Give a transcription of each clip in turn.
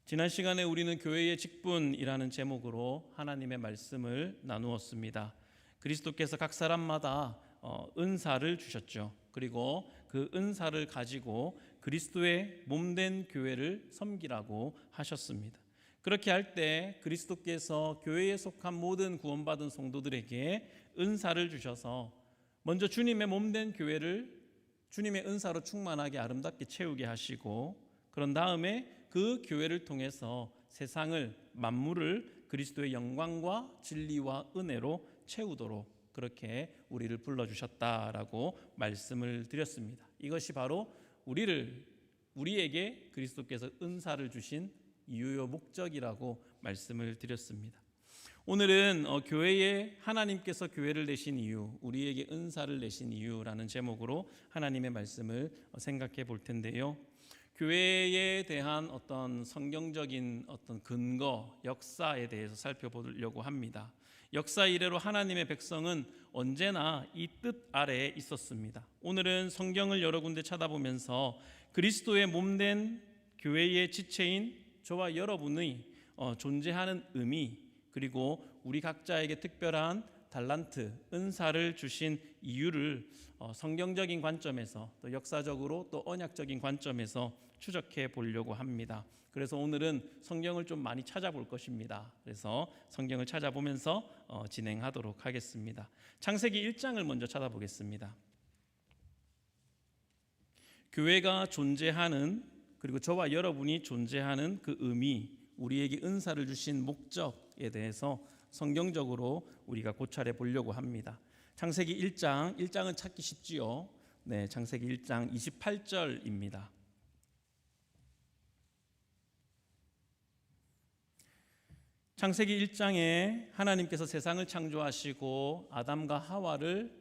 지난 시간에 우리는 교회의 직분이라는 제목으로 하나님의 말씀을 나누었습니다. 그리스도께서 각 사람마다 은사를 주셨죠. 그리고 그 은사를 가지고 그리스도의 몸된 교회를 섬기라고 하셨습니다. 그렇게 할 때 그리스도께서 교회에 속한 모든 구원받은 성도들에게 은사를 주셔서 먼저 주님의 몸된 교회를 주님의 은사로 충만하게 아름답게 채우게 하시고, 그런 다음에 그 교회를 통해서 세상을, 만물을 그리스도의 영광과 진리와 은혜로 채우도록 그렇게 우리를 불러주셨다라고 말씀을 드렸습니다. 이것이 바로 우리에게 그리스도께서 은사를 주신 이유요 목적이라고 말씀을 드렸습니다. 오늘은 교회에 하나님께서 교회를 내신 이유, 우리에게 은사를 내신 이유라는 제목으로 하나님의 말씀을 생각해 볼 텐데요. 교회에 대한 어떤 성경적인 어떤 근거, 역사에 대해서 살펴보려고 합니다. 역사 이래로 하나님의 백성은 언제나 이 뜻 아래에 있었습니다. 오늘은 성경을 여러 군데 찾아보면서 그리스도의 몸된 교회의 지체인 저와 여러분의 존재하는 의미, 그리고 우리 각자에게 특별한 달란트, 은사를 주신 이유를 성경적인 관점에서, 또 역사적으로, 또 언약적인 관점에서 추적해 보려고 합니다. 그래서 오늘은 성경을 좀 많이 찾아볼 것입니다. 그래서 성경을 찾아보면서 진행하도록 하겠습니다. 창세기 1장을 먼저 찾아보겠습니다. 교회가 존재하는, 그리고 저와 여러분이 존재하는 그 의미, 우리에게 은사를 주신 목적에 대해서 성경적으로 우리가 고찰해 보려고 합니다. 창세기 1장은 찾기 쉽지요. 네, 창세기 1장 28절입니다. 창세기 1장에 하나님께서 세상을 창조하시고 아담과 하와를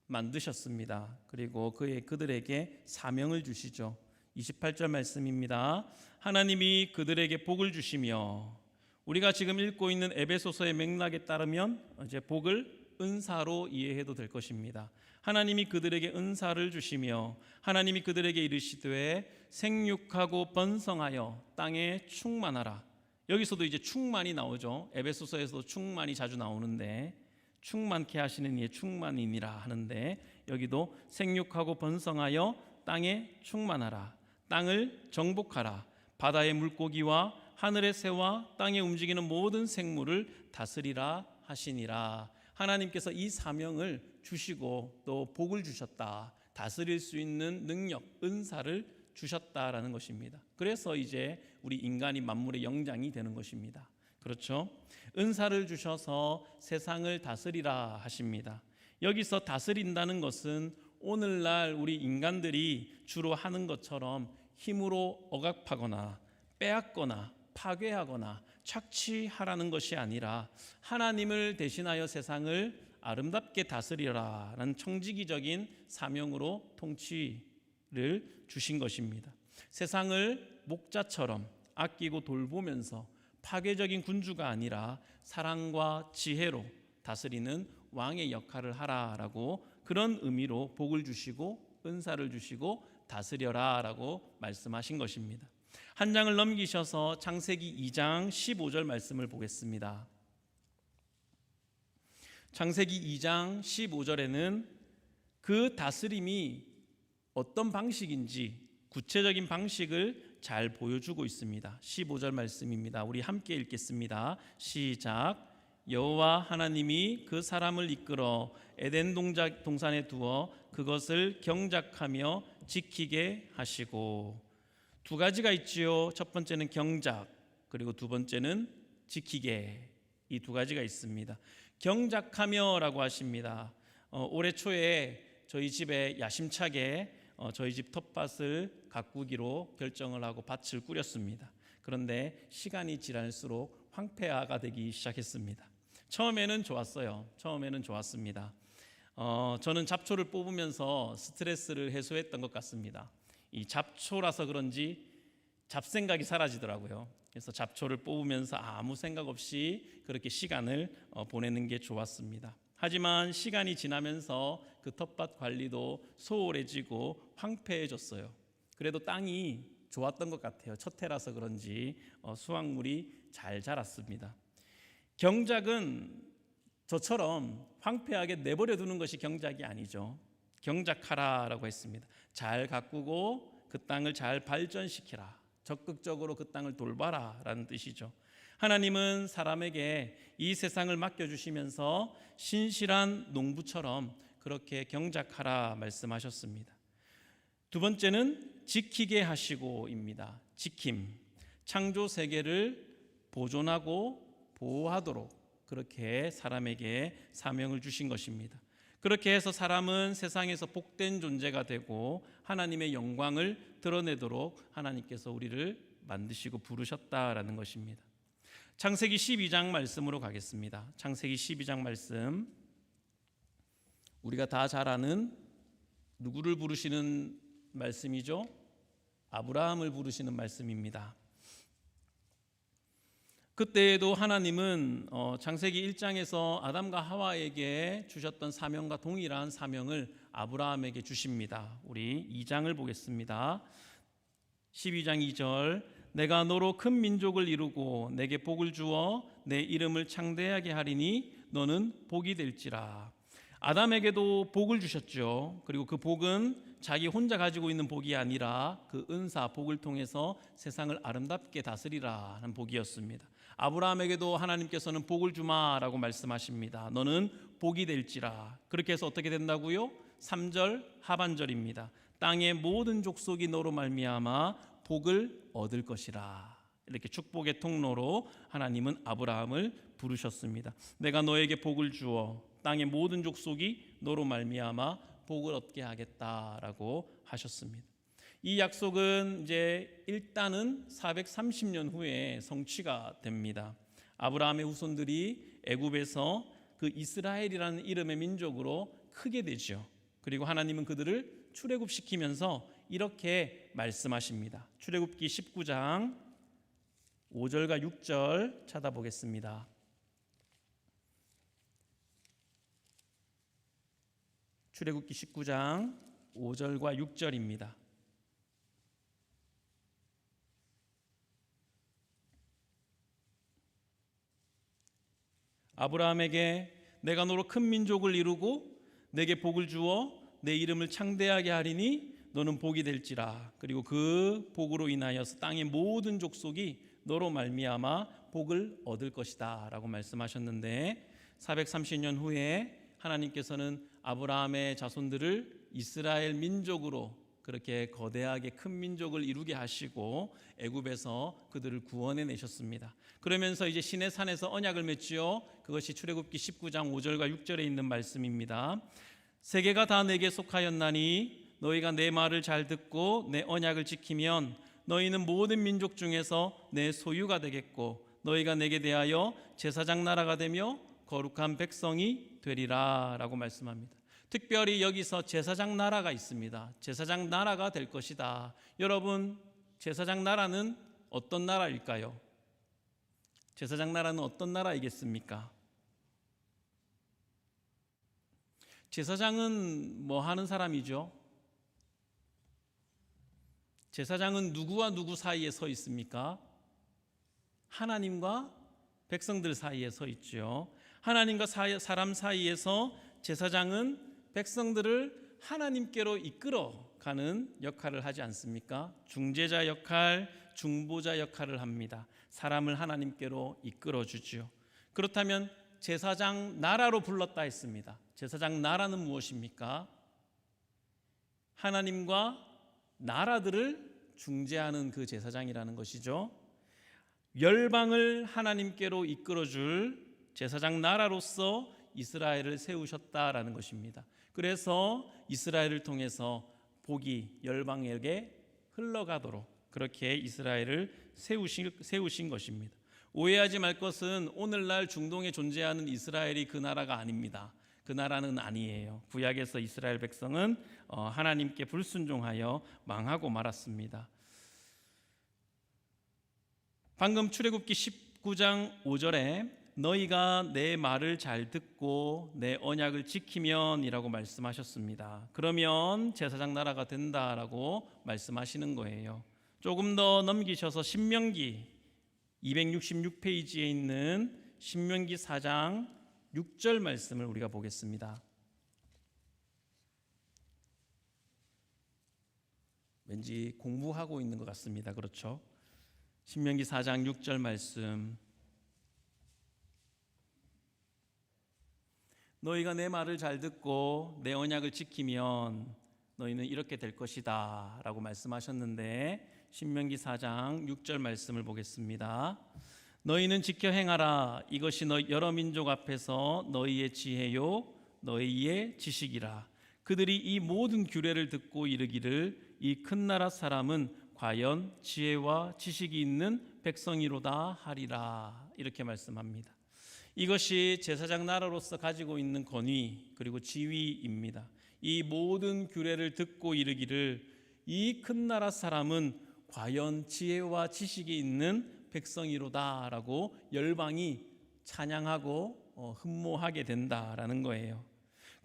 만드셨습니다. 그리고 그들에게 사명을 주시죠. 28절 말씀입니다. 하나님이 그들에게 복을 주시며, 우리가 지금 읽고 있는 에베소서의 맥락에 따르면 이제 복을 은사로 이해해도 될 것입니다. 하나님이 그들에게 은사를 주시며 하나님이 그들에게 이르시되 생육하고 번성하여 땅에 충만하라. 여기서도 이제 충만이 나오죠. 에베소서에서도 충만이 자주 나오는데, 충만케 하시는 이의 충만이니라 하는데, 여기도 생육하고 번성하여 땅에 충만하라. 땅을 정복하라. 바다의 물고기와 하늘의 새와 땅에 움직이는 모든 생물을 다스리라 하시니라. 하나님께서 이 사명을 주시고 또 복을 주셨다. 다스릴 수 있는 능력, 은사를 주셨다라는 것입니다. 그래서 이제 우리 인간이 만물의 영장이 되는 것입니다. 그렇죠? 은사를 주셔서 세상을 다스리라 하십니다. 여기서 다스린다는 것은 오늘날 우리 인간들이 주로 하는 것처럼 힘으로 억압하거나 빼앗거나 파괴하거나 착취하라는 것이 아니라 하나님을 대신하여 세상을 아름답게 다스리라라는 청지기적인 사명으로 통치를 주신 것입니다. 세상을 목자처럼 아끼고 돌보면서 파괴적인 군주가 아니라 사랑과 지혜로 다스리는 왕의 역할을 하라라고, 그런 의미로 복을 주시고 은사를 주시고 다스려라 라고 말씀하신 것입니다. 한 장을 넘기셔서 창세기 2장 15절 말씀을 보겠습니다. 창세기 2장 15절에는 그 다스림이 어떤 방식인지 구체적인 방식을 잘 보여주고 있습니다. 15절 말씀입니다. 우리 함께 읽겠습니다. 시작. 여호와 하나님이 그 사람을 이끌어 에덴 동산에 두어 그것을 경작하며 지키게 하시고. 두 가지가 있지요. 첫 번째는 경작, 그리고 두 번째는 지키게. 이 두 가지가 있습니다. 경작하며라고 하십니다. 올해 초에 저희 집에 야심차게 저희 집 텃밭을 가꾸기로 결정을 하고 밭을 꾸렸습니다. 그런데 시간이 지날수록 황폐화가 되기 시작했습니다. 처음에는 좋았어요. 처음에는 좋았습니다. 저는 잡초를 뽑으면서 스트레스를 해소했던 것 같습니다. 이 잡초라서 그런지 잡생각이 사라지더라고요. 그래서 잡초를 뽑으면서 아무 생각 없이 그렇게 시간을 보내는 게 좋았습니다. 하지만 시간이 지나면서 그 텃밭 관리도 소홀해지고 황폐해졌어요. 그래도 땅이 좋았던 것 같아요. 첫 해라서 그런지 수확물이 잘 자랐습니다. 경작은 저처럼 황폐하게 내버려 두는 것이 경작이 아니죠. 경작하라라고 했습니다. 잘 가꾸고 그 땅을 잘 발전시키라. 적극적으로 그 땅을 돌봐라라는 뜻이죠. 하나님은 사람에게 이 세상을 맡겨주시면서 신실한 농부처럼 그렇게 경작하라 말씀하셨습니다. 두 번째는 지키게 하시고입니다. 지킴, 창조 세계를 보존하고 보호하도록 그렇게 사람에게 사명을 주신 것입니다. 그렇게 해서 사람은 세상에서 복된 존재가 되고 하나님의 영광을 드러내도록 하나님께서 우리를 만드시고 부르셨다라는 것입니다. 창세기 12장 말씀으로 가겠습니다. 창세기 12장 말씀, 우리가 다 잘 아는 누구를 부르시는 말씀이죠? 아브라함을 부르시는 말씀입니다. 그때에도 하나님은 창세기 1장에서 아담과 하와에게 주셨던 사명과 동일한 사명을 아브라함에게 주십니다. 우리 2장을 보겠습니다. 12장 2절, 내가 너로 큰 민족을 이루고 내게 복을 주어 내 이름을 창대하게 하리니 너는 복이 될지라. 아담에게도 복을 주셨죠. 그리고 그 복은 자기 혼자 가지고 있는 복이 아니라 그 은사 복을 통해서 세상을 아름답게 다스리라 하는 복이었습니다. 아브라함에게도 하나님께서는 복을 주마라고 말씀하십니다. 너는 복이 될지라. 그렇게 해서 어떻게 된다고요? 3절 하반절입니다. 땅의 모든 족속이 너로 말미암아 복을 얻을 것이라. 이렇게 축복의 통로로 하나님은 아브라함을 부르셨습니다. 내가 너에게 복을 주어 땅의 모든 족속이 너로 말미암아 복을 얻게 하겠다라고 하셨습니다. 이 약속은 이제 일단은 430년 후에 성취가 됩니다. 아브라함의 후손들이 애굽에서 그 이스라엘이라는 이름의 민족으로 크게 되죠. 그리고 하나님은 그들을 출애굽시키면서 이렇게 말씀하십니다. 출애굽기 19장 5절과 6절 찾아보겠습니다. 출애굽기 19장 5절과 6절입니다. 아브라함에게 내가 너로 큰 민족을 이루고 내게 복을 주어 내 이름을 창대하게 하리니 너는 복이 될지라. 그리고 그 복으로 인하여서 땅의 모든 족속이 너로 말미암아 복을 얻을 것이다 라고 말씀하셨는데, 430년 후에 하나님께서는 아브라함의 자손들을 이스라엘 민족으로 그렇게 거대하게 큰 민족을 이루게 하시고 애굽에서 그들을 구원해 내셨습니다. 그러면서 이제 시내 산에서 언약을 맺지요. 그것이 출애굽기 19장 5절과 6절에 있는 말씀입니다. 세계가 다 내게 속하였나니 너희가 내 말을 잘 듣고 내 언약을 지키면 너희는 모든 민족 중에서 내 소유가 되겠고 너희가 내게 대하여 제사장 나라가 되며 거룩한 백성이 되리라 라고 말씀합니다. 특별히 여기서 제사장 나라가 있습니다. 제사장 나라가 될 것이다. 여러분, 제사장 나라는 어떤 나라일까요? 제사장 나라는 어떤 나라이겠습니까? 제사장은 뭐 하는 사람이죠? 제사장은 누구와 누구 사이에 서 있습니까? 하나님과 백성들 사이에 서 있죠. 하나님과 사람 사이에서 제사장은 백성들을 하나님께로 이끌어가는 역할을 하지 않습니까? 중재자 역할, 중보자 역할을 합니다. 사람을 하나님께로 이끌어주죠. 그렇다면 제사장 나라로 불렀다 했습니다. 제사장 나라는 무엇입니까? 하나님과 나라들을 중재하는 그 제사장이라는 것이죠. 열방을 하나님께로 이끌어줄 제사장 나라로서 이스라엘을 세우셨다라는 것입니다. 그래서 이스라엘을 통해서 복이 열방에게 흘러가도록 그렇게 이스라엘을 세우신 것입니다. 오해하지 말 것은 오늘날 중동에 존재하는 이스라엘이 그 나라가 아닙니다. 그 나라는 아니에요. 구약에서 이스라엘 백성은 하나님께 불순종하여 망하고 말았습니다. 방금 출애굽기 19장 5절에 너희가 내 말을 잘 듣고 내 언약을 지키면 이라고 말씀하셨습니다. 그러면 제사장 나라가 된다라고 말씀하시는 거예요. 조금 더 넘기셔서 신명기 266페이지에 있는 신명기 4장 6절 말씀을 우리가 보겠습니다. 왠지 공부하고 있는 것 같습니다. 그렇죠? 신명기 4장 6절 말씀. 너희가 내 말을 잘 듣고 내 언약을 지키면 너희는 이렇게 될 것이다 라고 말씀하셨는데, 신명기 4장 6절 말씀을 보겠습니다. 너희는 지켜 행하라. 이것이 여러 민족 앞에서 너희의 지혜요 너희의 지식이라. 그들이 이 모든 규례를 듣고 이르기를 이 큰 나라 사람은 과연 지혜와 지식이 있는 백성이로다 하리라. 이렇게 말씀합니다. 이것이 제사장 나라로서 가지고 있는 권위 그리고 지위입니다. 이 모든 규례를 듣고 이르기를 이 큰 나라 사람은 과연 지혜와 지식이 있는 백성이로다 라고 열방이 찬양하고 흠모하게 된다라는 거예요.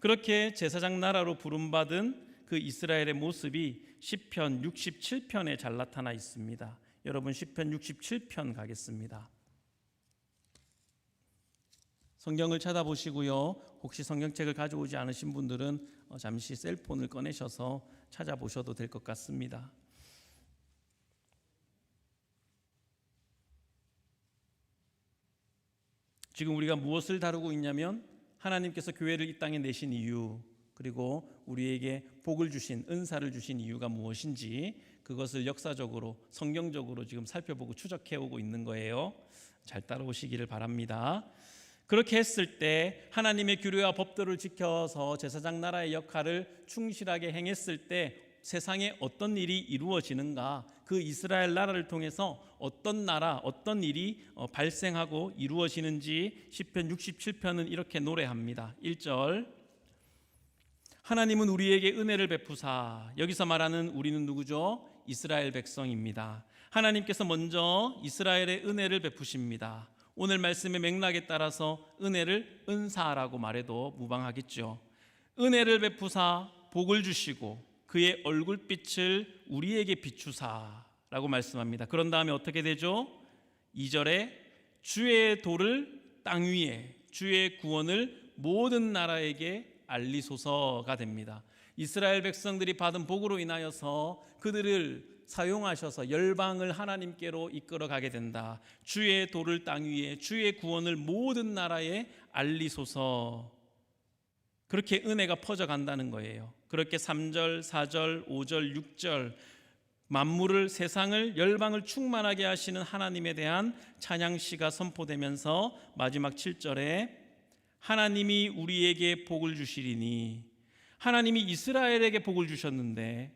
그렇게 제사장 나라로 부름받은 그 이스라엘의 모습이 시편 67편에 잘 나타나 있습니다. 여러분 시편 67편 가겠습니다. 성경을 찾아보시고요. 혹시 성경책을 가져오지 않으신 분들은 잠시 셀폰을 꺼내셔서 찾아보셔도 될 것 같습니다. 지금 우리가 무엇을 다루고 있냐면 하나님께서 교회를 이 땅에 내신 이유, 그리고 우리에게 복을 주신, 은사를 주신 이유가 무엇인지 그것을 역사적으로 성경적으로 지금 살펴보고 추적해오고 있는 거예요. 잘 따라오시기를 바랍니다. 그렇게 했을 때 하나님의 규례와 법도를 지켜서 제사장 나라의 역할을 충실하게 행했을 때 세상에 어떤 일이 이루어지는가, 그 이스라엘 나라를 통해서 어떤 나라, 어떤 일이 발생하고 이루어지는지 시편 67편은 이렇게 노래합니다. 1절, 하나님은 우리에게 은혜를 베푸사. 여기서 말하는 우리는 누구죠? 이스라엘 백성입니다. 하나님께서 먼저 이스라엘의 은혜를 베푸십니다. 오늘 말씀의 맥락에 따라서 은혜를 은사라고 말해도 무방하겠죠. 은혜를 베푸사 복을 주시고 그의 얼굴빛을 우리에게 비추사라고 말씀합니다. 그런 다음에 어떻게 되죠? 2절에 주의 도를 땅 위에, 주의 구원을 모든 나라에게 알리소서가 됩니다. 이스라엘 백성들이 받은 복으로 인하여서 그들을 사용하셔서 열방을 하나님께로 이끌어 가게 된다. 주의 도를 땅 위에, 주의 구원을 모든 나라에 알리소서. 그렇게 은혜가 퍼져간다는 거예요. 그렇게 3절, 4절, 5절, 6절 만물을, 세상을, 열방을 충만하게 하시는 하나님에 대한 찬양시가 선포되면서 마지막 7절에 하나님이 우리에게 복을 주시리니, 하나님이 이스라엘에게 복을 주셨는데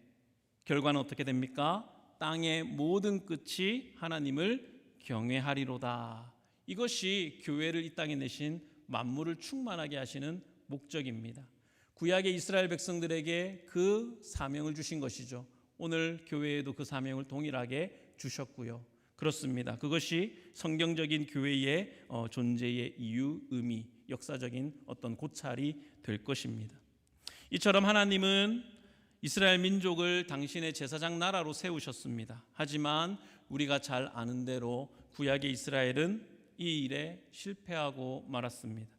결과는 어떻게 됩니까? 땅의 모든 끝이 하나님을 경외하리로다. 이것이 교회를 이 땅에 내신 만물을 충만하게 하시는 목적입니다. 구약의 이스라엘 백성들에게 그 사명을 주신 것이죠. 오늘 교회에도 그 사명을 동일하게 주셨고요. 그렇습니다. 그것이 성경적인 교회의 존재의 이유, 의미, 역사적인 어떤 고찰이 될 것입니다. 이처럼 하나님은 이스라엘 민족을 당신의 제사장 나라로 세우셨습니다. 하지만 우리가 잘 아는 대로 구약의 이스라엘은 이 일에 실패하고 말았습니다.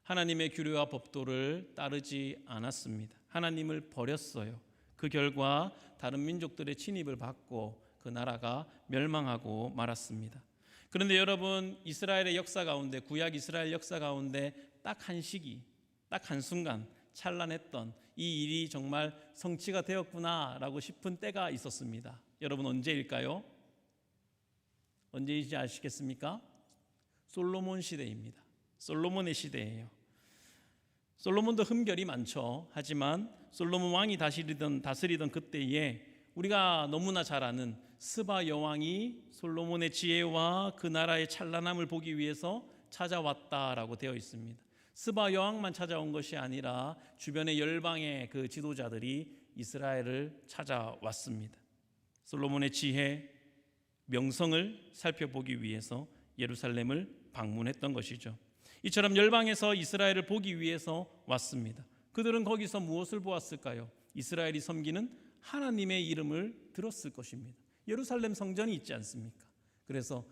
하나님의 규례와 법도를 따르지 않았습니다. 하나님을 버렸어요. 그 결과 다른 민족들의 침입을 받고 그 나라가 멸망하고 말았습니다. 그런데 여러분, 이스라엘의 역사 가운데, 구약 이스라엘 역사 가운데 딱 한 시기, 딱 한순간 찬란했던 이 일이 정말 성취가 되었구나라고 싶은 때가 있었습니다. 여러분, 언제일까요? 언제인지 아시겠습니까? 솔로몬 시대입니다. 솔로몬의 시대예요. 솔로몬도 흠결이 많죠. 하지만 솔로몬 왕이 다스리던 그때에 우리가 너무나 잘 아는 스바 여왕이 솔로몬의 지혜와 그 나라의 찬란함을 보기 위해서 찾아왔다라고 되어 있습니다. 스바 여왕만 찾아온 것이 아니라 주변의 열방의 그 지도자들이 이스라엘을 찾아왔습니다. 솔로몬의 지혜, 명성을 살펴보기 위해서 예루살렘을 방문했던 것이죠. 이처럼 열방에서 이스라엘을 보기 위해서 왔습니다. 그들은 거기서 무엇을 보았을까요? 이스라엘이 섬기는 하나님의 이름을 들었을 것입니다. 예루살렘 성전이 있지 않습니까? 그래서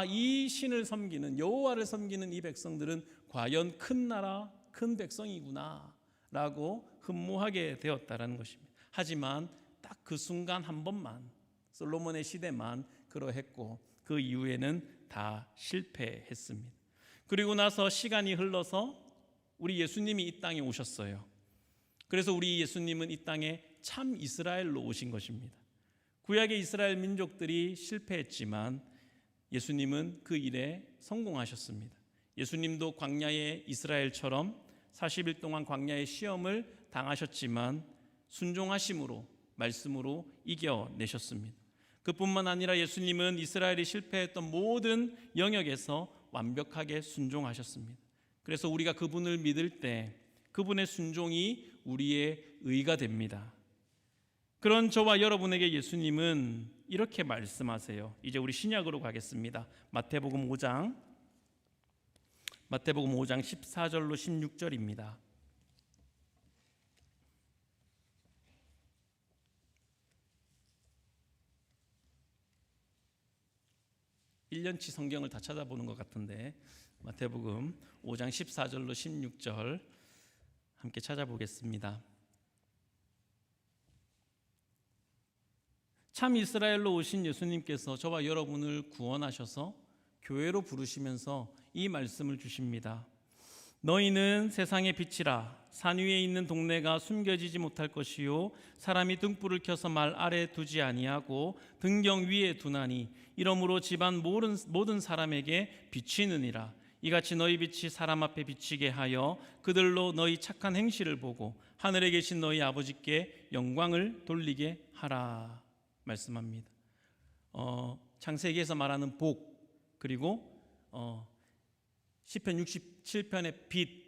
이 신을 섬기는, 여호와를 섬기는 이 백성들은 과연 큰 나라, 큰 백성이구나 라고 흠모하게 되었다라는 것입니다. 하지만 딱 그 순간 한 번만, 솔로몬의 시대만 그러했고 그 이후에는 다 실패했습니다. 그리고 나서 시간이 흘러서 우리 예수님이 이 땅에 오셨어요. 그래서 우리 예수님은 이 땅에 참 이스라엘로 오신 것입니다. 구약의 이스라엘 민족들이 실패했지만 예수님은 그 일에 성공하셨습니다. 예수님도 광야의 이스라엘처럼 40일 동안 광야의 시험을 당하셨지만 순종하심으로, 말씀으로 이겨내셨습니다. 그뿐만 아니라 예수님은 이스라엘이 실패했던 모든 영역에서 완벽하게 순종하셨습니다. 그래서 우리가 그분을 믿을 때 그분의 순종이 우리의 의가 됩니다. 그런 저와 여러분에게 예수님은 이렇게 말씀하세요. 이제 우리 신약으로 가겠습니다. 마태복음 5장 14절로 16절입니다. (1년치) 성경을 다 찾아보는 것 같은데 마태복음 5장 14절로 16절 함께 찾아보겠습니다. 참 이스라엘로 오신 예수님께서 저와 여러분을 구원하셔서 교회로 부르시면서 이 말씀을 주십니다. 너희는 세상의 빛이라. 산 위에 있는 동네가 숨겨지지 못할 것이요 사람이 등불을 켜서 말 아래 두지 아니하고 등경 위에 두나니 이러므로 집안 모든 사람에게 비치느니라. 이같이 너희 빛이 사람 앞에 비치게 하여 그들로 너희 착한 행실을 보고 하늘에 계신 너희 아버지께 영광을 돌리게 하라 말씀합니다. 창세기에서 말하는 복, 그리고 시편 67편의 빛,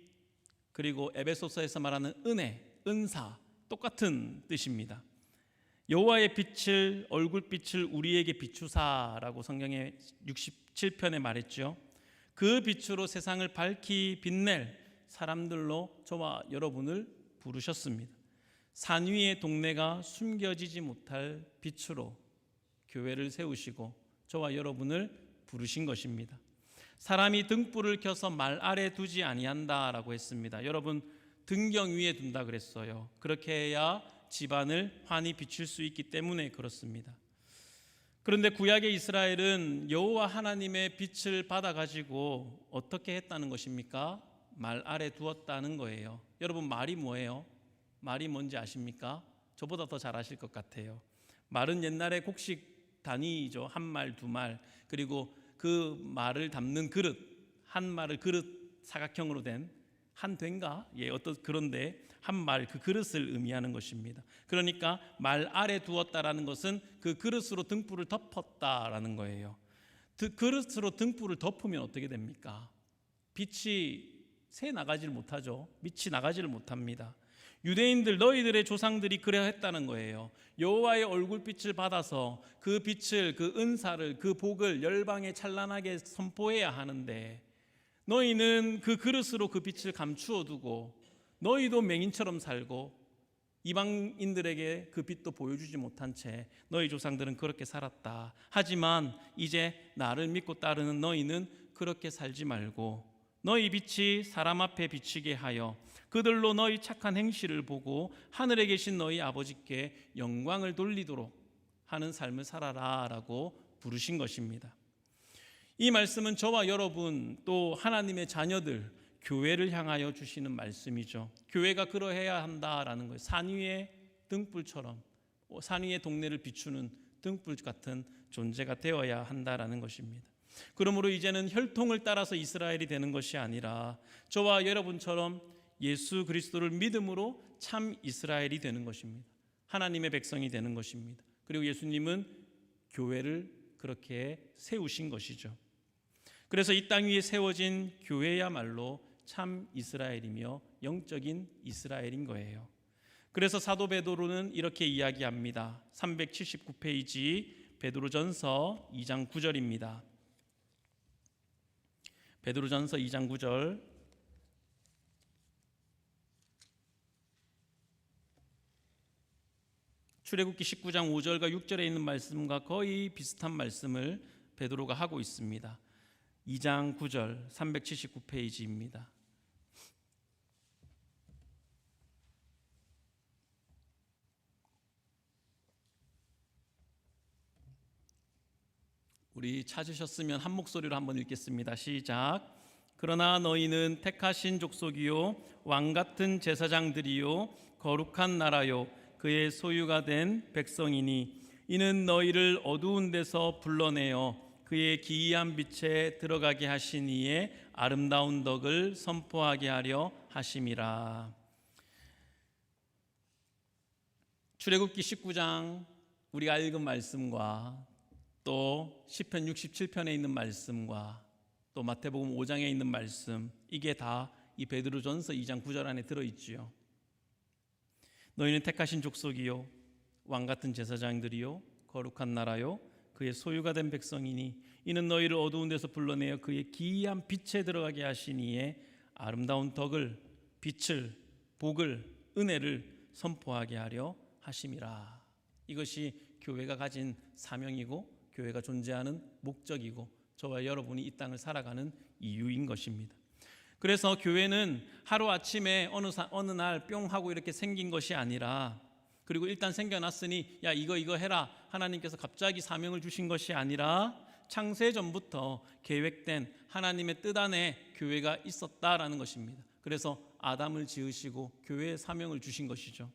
그리고 에베소서에서 말하는 은혜, 은사, 똑같은 뜻입니다. 여호와의 빛을, 얼굴빛을 우리에게 비추사라고 성경의 67편에 말했죠. 그 빛으로 세상을 밝히 빛낼 사람들로 저와 여러분을 부르셨습니다. 산 위의 동네가 숨겨지지 못할 빛으로 교회를 세우시고 저와 여러분을 부르신 것입니다. 사람이 등불을 켜서 말 아래 두지 아니한다라고 했습니다. 여러분, 등경 위에 둔다 그랬어요. 그렇게 해야 집안을 환히 비출 수 있기 때문에 그렇습니다. 그런데 구약의 이스라엘은 여호와 하나님의 빛을 받아가지고 어떻게 했다는 것입니까? 말 아래 두었다는 거예요. 여러분, 말이 뭐예요? 말이 뭔지 아십니까? 저보다 더 잘 아실 것 같아요. 말은 옛날에 곡식 단위이죠. 한 말, 두 말, 그리고 그 말을 담는 그릇, 한 말을 그릇 사각형으로 된 한 된가? 그런데 한 말, 그 그릇을 의미하는 것입니다. 그러니까 말 아래 두었다라는 것은 그 그릇으로 등불을 덮었다라는 거예요. 그릇으로 등불을 덮으면 어떻게 됩니까? 빛이 새 나가지를 못하죠. 빛이 나가지를 못합니다. 유대인들, 너희들의 조상들이 그래야 했다는 거예요. 여호와의 얼굴빛을 받아서 그 빛을, 그 은사를, 그 복을 열방에 찬란하게 선포해야 하는데 너희는 그 그릇으로 그 빛을 감추어 두고 너희도 맹인처럼 살고 이방인들에게 그 빛도 보여주지 못한 채 너희 조상들은 그렇게 살았다. 하지만 이제 나를 믿고 따르는 너희는 그렇게 살지 말고 너희 빛이 사람 앞에 비치게 하여 그들로 너희 착한 행실을 보고 하늘에 계신 너희 아버지께 영광을 돌리도록 하는 삶을 살아라 라고 부르신 것입니다. 이 말씀은 저와 여러분 또 하나님의 자녀들, 교회를 향하여 주시는 말씀이죠. 교회가 그러해야 한다라는 거예요. 산 위의 등불처럼, 산 위의 동네를 비추는 등불 같은 존재가 되어야 한다라는 것입니다. 그러므로 이제는 혈통을 따라서 이스라엘이 되는 것이 아니라 저와 여러분처럼 예수 그리스도를 믿음으로 참 이스라엘이 되는 것입니다. 하나님의 백성이 되는 것입니다. 그리고 예수님은 교회를 그렇게 세우신 것이죠. 그래서 이 땅 위에 세워진 교회야말로 참 이스라엘이며 영적인 이스라엘인 거예요. 그래서 사도 베드로는 이렇게 이야기합니다. 379페이지 베드로전서 2장 9절입니다. 베드로전서 2장 9절 출애굽기 19장 5절과 6절에 있는 말씀과 거의 비슷한 말씀을 베드로가 하고 있습니다. 2장 9절 379페이지입니다. 우리 찾으셨으면 한 목소리로 한번 읽겠습니다. 시작. 그러나 너희는 택하신 족속이요 왕같은 제사장들이요 거룩한 나라요 그의 소유가 된 백성이니 이는 너희를 어두운 데서 불러내어 그의 기이한 빛에 들어가게 하신 이의 아름다운 덕을 선포하게 하려 하심이라. 출애굽기 19장 우리가 읽은 말씀과 또 시편 67편에 있는 말씀과 또 마태복음 5장에 있는 말씀, 이게 다 이 베드로전서 2장 9절 안에 들어있지요. 너희는 택하신 족속이요 왕같은 제사장들이요 거룩한 나라요 그의 소유가 된 백성이니 이는 너희를 어두운 데서 불러내어 그의 기이한 빛에 들어가게 하신 이의 아름다운 덕을, 빛을, 복을, 은혜를 선포하게 하려 하심이라. 이것이 교회가 가진 사명이고 교회가 존재하는 목적이고 저와 여러분이 이 땅을 살아가는 이유인 것입니다. 그래서 교회는 하루아침에 어느 날 뿅 하고 이렇게 생긴 것이 아니라, 그리고 일단 생겨났으니 야 이거 해라 하나님께서 갑자기 사명을 주신 것이 아니라 창세전부터 계획된 하나님의 뜻 안에 교회가 있었다라는 것입니다. 그래서 아담을 지으시고 교회에 사명을 주신 것이죠.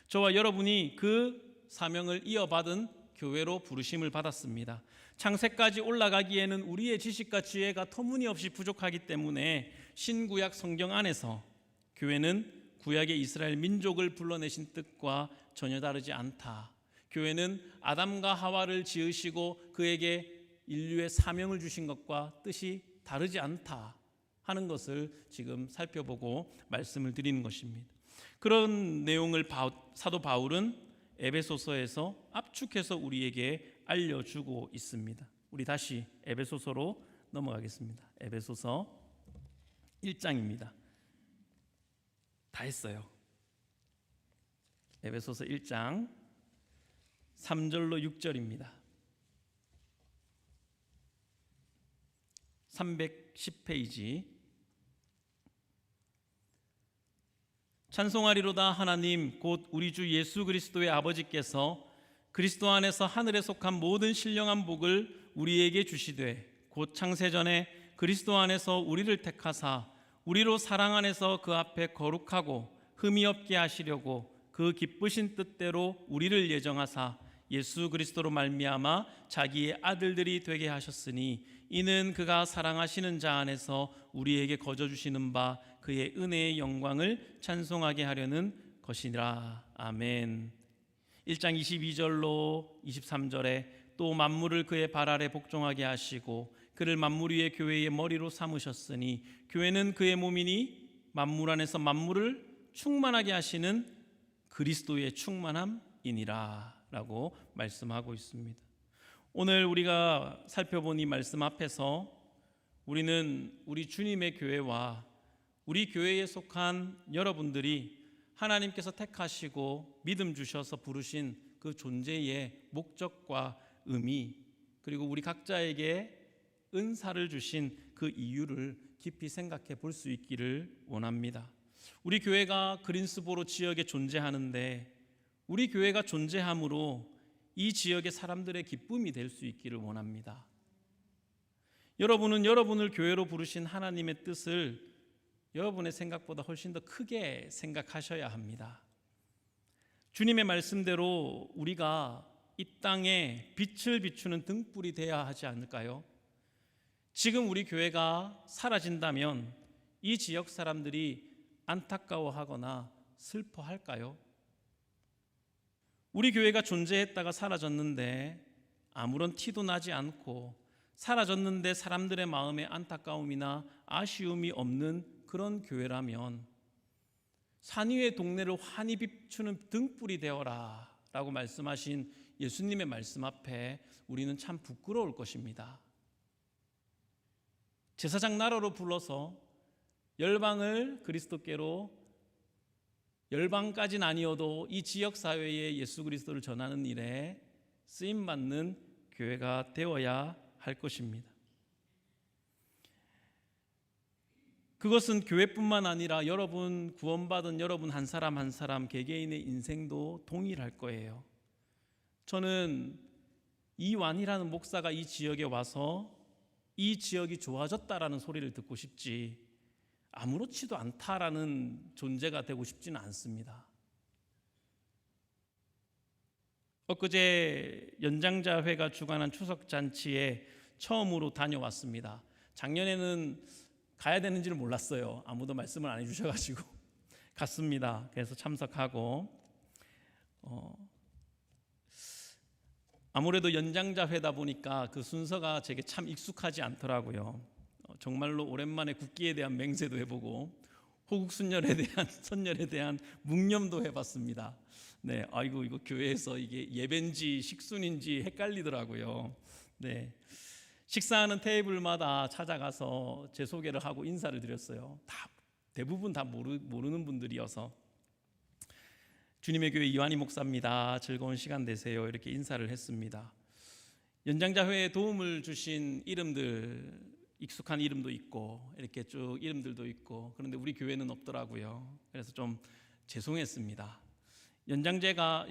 저와 여러분이 그 사명을 이어받은 교회로 부르심을 받았습니다. 창세까지 올라가기에는 우리의 지식과 지혜가 터무니없이 부족하기 때문에 신구약 성경 안에서 교회는 구약의 이스라엘 민족을 불러내신 뜻과 전혀 다르지 않다. 교회는 아담과 하와를 지으시고 그에게 인류의 사명을 주신 것과 뜻이 다르지 않다 하는 것을 지금 살펴보고 말씀을 드리는 것입니다. 그런 내용을 사도 바울은 에베소서에서 압축해서 우리에게 알려주고 있습니다. 우리 다시 에베소서로 넘어가겠습니다. 에베소서 1장입니다. 다 했어요. 에베소서 1장 3절로 6절입니다. 310페이지. 찬송하리로다 하나님 곧 우리 주 예수 그리스도의 아버지께서 그리스도 안에서 하늘에 속한 모든 신령한 복을 우리에게 주시되 곧 창세전에 그리스도 안에서 우리를 택하사 우리로 사랑 안에서 그 앞에 거룩하고 흠이 없게 하시려고 그 기쁘신 뜻대로 우리를 예정하사 예수 그리스도로 말미암아 자기의 아들들이 되게 하셨으니 이는 그가 사랑하시는 자 안에서 우리에게 거저 주시는 바 그의 은혜의 영광을 찬송하게 하려는 것이니라. 아멘. 1장 22절로 23절에 또 만물을 그의 발 아래 복종하게 하시고 그를 만물 위의 교회의 머리로 삼으셨으니 교회는 그의 몸이니 만물 안에서 만물을 충만하게 하시는 그리스도의 충만함이니라 라고 말씀하고 있습니다. 오늘 우리가 살펴본 이 말씀 앞에서 우리는 우리 주님의 교회와 우리 교회에 속한 여러분들이 하나님께서 택하시고 믿음 주셔서 부르신 그 존재의 목적과 의미, 그리고 우리 각자에게 은사를 주신 그 이유를 깊이 생각해 볼 수 있기를 원합니다. 우리 교회가 그린스보로 지역에 존재하는데 우리 교회가 존재함으로 이 지역의 사람들의 기쁨이 될 수 있기를 원합니다. 여러분은 여러분을 교회로 부르신 하나님의 뜻을 여러분의 생각보다 훨씬 더 크게 생각하셔야 합니다. 주님의 말씀대로 우리가 이 땅에 빛을 비추는 등불이 되어야 하지 않을까요? 지금 우리 교회가 사라진다면 이 지역 사람들이 안타까워하거나 슬퍼할까요? 우리 교회가 존재했다가 사라졌는데 아무런 티도 나지 않고 사라졌는데 사람들의 마음에 안타까움이나 아쉬움이 없는 그런 교회라면 산 위의 동네를 환히 비추는 등불이 되어라 라고 말씀하신 예수님의 말씀 앞에 우리는 참 부끄러울 것입니다. 제사장 나라로 불러서 열방을 그리스도께로 열방까지는 아니어도 이 지역 사회에 예수 그리스도를 전하는 일에 쓰임 받는 교회가 되어야 할 것입니다. 그것은 교회뿐만 아니라 여러분 구원받은 여러분 한 사람 한 사람 개개인의 인생도 동일할 거예요. 저는 이완이라는 목사가 이 지역에 와서 이 지역이 좋아졌다라는 소리를 듣고 싶지 아무렇지도 않다라는 존재가 되고 싶지는 않습니다. 엊그제 연장자회가 주관한 추석잔치에 처음으로 다녀왔습니다. 작년에는 가야 되는지를 몰랐어요. 아무도 말씀을 안 해주셔가지고 갔습니다. 그래서 참석하고 아무래도 연장자회다 보니까 그 순서가 제게 참 익숙하지 않더라고요. 정말로 오랜만에 국기에 대한 맹세도 해보고 호국순열에 대한 선열에 대한 묵념도 해봤습니다. 네, 아이고 이거 교회에서 이게 예배인지 식순인지 헷갈리더라고요. 네, 식사하는 테이블마다 찾아가서 제 소개를 하고 인사를 드렸어요. 대부분 다 모르는 분들이어서 주님의 교회 이완희 목사입니다. 즐거운 시간 되세요. 이렇게 인사를 했습니다. 연장자회에 도움을 주신 이름들 익숙한 이름도 있고 이렇게 쭉 이름들도 있고 그런데 우리 교회는 없더라고요. 그래서 좀 죄송했습니다. 연장자회가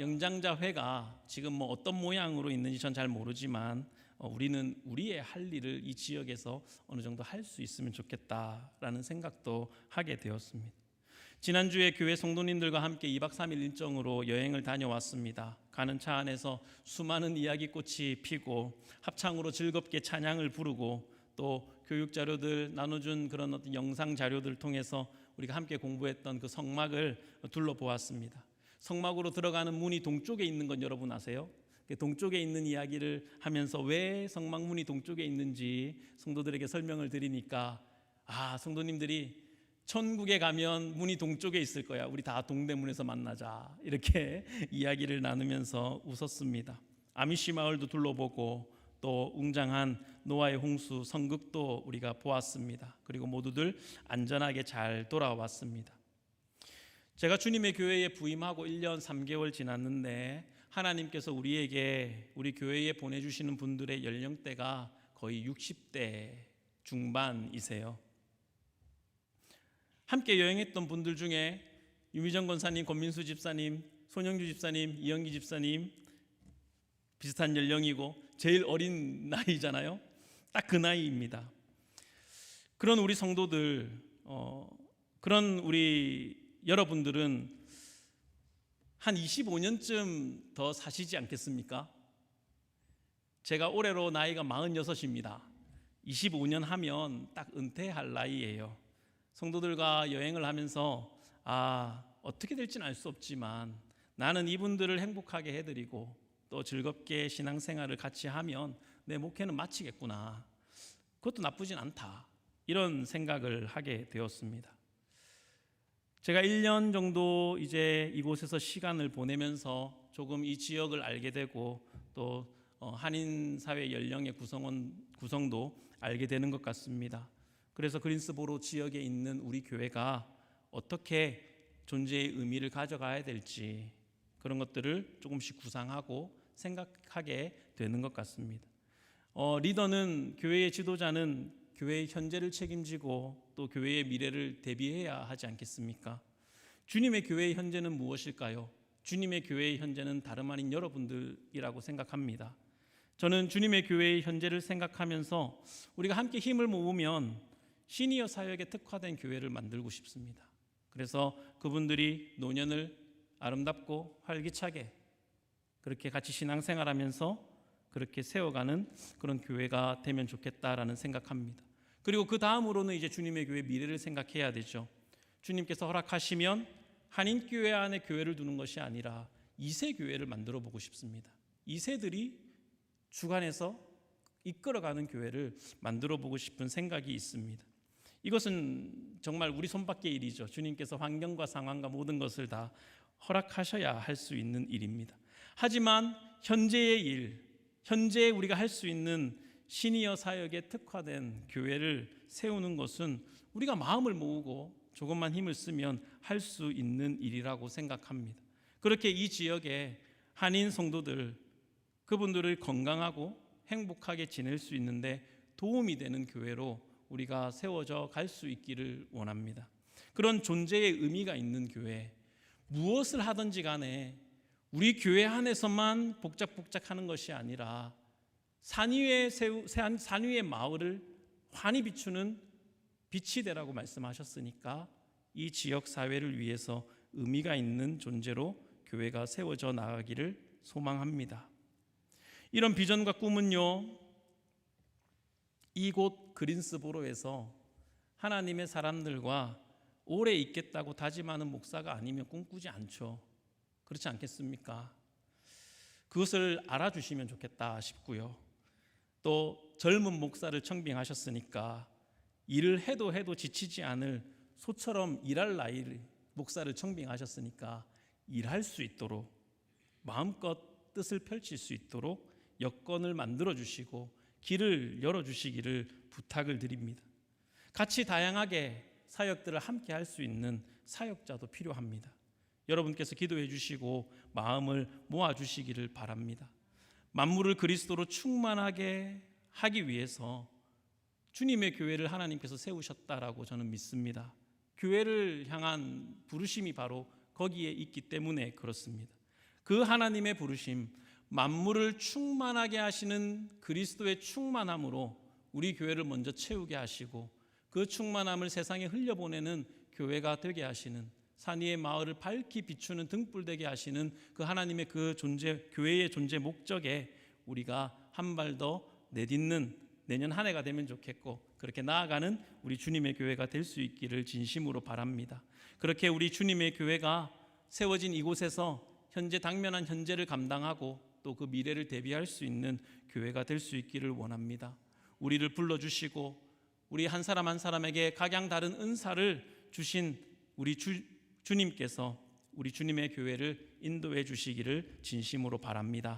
지금 뭐 어떤 모양으로 있는지 전 잘 모르지만 우리는 우리의 할 일을 이 지역에서 어느 정도 할 수 있으면 좋겠다라는 생각도 하게 되었습니다. 지난주에 교회 성도님들과 함께 2박 3일 일정으로 여행을 다녀왔습니다. 가는 차 안에서 수많은 이야기꽃이 피고 합창으로 즐겁게 찬양을 부르고 또 교육 자료들 나눠준 그런 어떤 영상 자료들을 통해서 우리가 함께 공부했던 그 성막을 둘러보았습니다. 성막으로 들어가는 문이 동쪽에 있는 건 여러분 아세요? 동쪽에 있는 이야기를 하면서 왜 성막 문이 동쪽에 있는지 성도들에게 설명을 드리니까 성도님들이 천국에 가면 문이 동쪽에 있을 거야. 우리 다 동대문에서 만나자. 이렇게 이야기를 나누면서 웃었습니다. 아미시 마을도 둘러보고 또 웅장한 노아의 홍수 성극도 우리가 보았습니다. 그리고 모두들 안전하게 잘 돌아왔습니다. 제가 주님의 교회에 부임하고 1년 3개월 지났는데 하나님께서 우리 교회에 보내주시는 분들의 연령대가 거의 60대 중반이세요. 함께 여행했던 분들 중에 유미정 권사님, 권민수 집사님, 손영주 집사님, 이영기 집사님 비슷한 연령이고 제일 어린 나이잖아요. 딱 그 나이입니다. 그런 우리 성도들, 그런 우리 여러분들은 한 25년쯤 더 사시지 않겠습니까? 제가 올해로 나이가 46입니다. 25년 하면 딱 은퇴할 나이예요. 성도들과 여행을 하면서 어떻게 될지는 알 수 없지만 나는 이분들을 행복하게 해드리고 또 즐겁게 신앙생활을 같이 하면 내 목회는 마치겠구나. 그것도 나쁘진 않다. 이런 생각을 하게 되었습니다. 제가 1년 정도 이제 이곳에서 시간을 보내면서 조금 이 지역을 알게 되고 또 한인사회 연령의 구성도 알게 되는 것 같습니다. 그래서 그린스보로 지역에 있는 우리 교회가 어떻게 존재의 의미를 가져가야 될지 그런 것들을 조금씩 구상하고 생각하게 되는 것 같습니다. 리더는 교회의 지도자는 교회의 현재를 책임지고 또 교회의 미래를 대비해야 하지 않겠습니까? 주님의 교회의 현재는 무엇일까요? 주님의 교회의 현재는 다름 아닌 여러분들이라고 생각합니다. 저는 주님의 교회의 현재를 생각하면서 우리가 함께 힘을 모으면 시니어 사역에 특화된 교회를 만들고 싶습니다. 그래서 그분들이 노년을 아름답고 활기차게 그렇게 같이 신앙생활하면서 그렇게 세워가는 그런 교회가 되면 좋겠다라는 생각합니다. 그리고 그 다음으로는 이제 주님의 교회 미래를 생각해야 되죠. 주님께서 허락하시면 한인교회 안에 교회를 두는 것이 아니라 2세 교회를 만들어 보고 싶습니다. 2세들이 주관해서 이끌어가는 교회를 만들어 보고 싶은 생각이 있습니다. 이것은 정말 우리 손밖의 일이죠. 주님께서 환경과 상황과 모든 것을 다 허락하셔야 할 수 있는 일입니다. 하지만 현재의 일, 현재 우리가 할 수 있는 시니어 사역에 특화된 교회를 세우는 것은 우리가 마음을 모으고 조금만 힘을 쓰면 할 수 있는 일이라고 생각합니다. 그렇게 이 지역에 한인 성도들, 그분들을 건강하고 행복하게 지낼 수 있는데 도움이 되는 교회로 우리가 세워져 갈 수 있기를 원합니다. 그런 존재의 의미가 있는 교회, 무엇을 하든지 간에 우리 교회 안에서만 복작복작하는 것이 아니라 산 위의 마을을 환히 비추는 빛이 되라고 말씀하셨으니까 이 지역 사회를 위해서 의미가 있는 존재로 교회가 세워져 나가기를 소망합니다. 이런 비전과 꿈은요, 이곳 그린스보로에서 하나님의 사람들과 오래 있겠다고 다짐하는 목사가 아니면 꿈꾸지 않죠. 그렇지 않겠습니까? 그것을 알아주시면 좋겠다 싶고요. 또 젊은 목사를 청빙하셨으니까 일을 해도 지치지 않을 소처럼 일할 나이를 목사를 청빙하셨으니까 일할 수 있도록 마음껏 뜻을 펼칠 수 있도록 여건을 만들어 주시고 길을 열어 주시기를 부탁을 드립니다. 같이 다양하게 사역들을 함께 할 수 있는 사역자도 필요합니다. 여러분께서 기도해 주시고 마음을 모아 주시기를 바랍니다. 만물을 그리스도로 충만하게 하기 위해서 주님의 교회를 하나님께서 세우셨다라고 저는 믿습니다. 교회를 향한 부르심이 바로 거기에 있기 때문에 그렇습니다. 그 하나님의 부르심, 만물을 충만하게 하시는 그리스도의 충만함으로 우리 교회를 먼저 채우게 하시고 그 충만함을 세상에 흘려보내는 교회가 되게 하시는, 산 위의 마을을 밝히 비추는 등불 되게 하시는 그 하나님의 그 존재, 교회의 존재 목적에 우리가 한 발 더 내딛는 내년 한 해가 되면 좋겠고, 그렇게 나아가는 우리 주님의 교회가 될 수 있기를 진심으로 바랍니다. 그렇게 우리 주님의 교회가 세워진 이곳에서 현재 당면한 현재를 감당하고 또 그 미래를 대비할 수 있는 교회가 될 수 있기를 원합니다. 우리를 불러주시고 우리 한 사람 한 사람에게 각양 다른 은사를 주신 우리 주님께서 우리 주님의 교회를 인도해 주시기를 진심으로 바랍니다.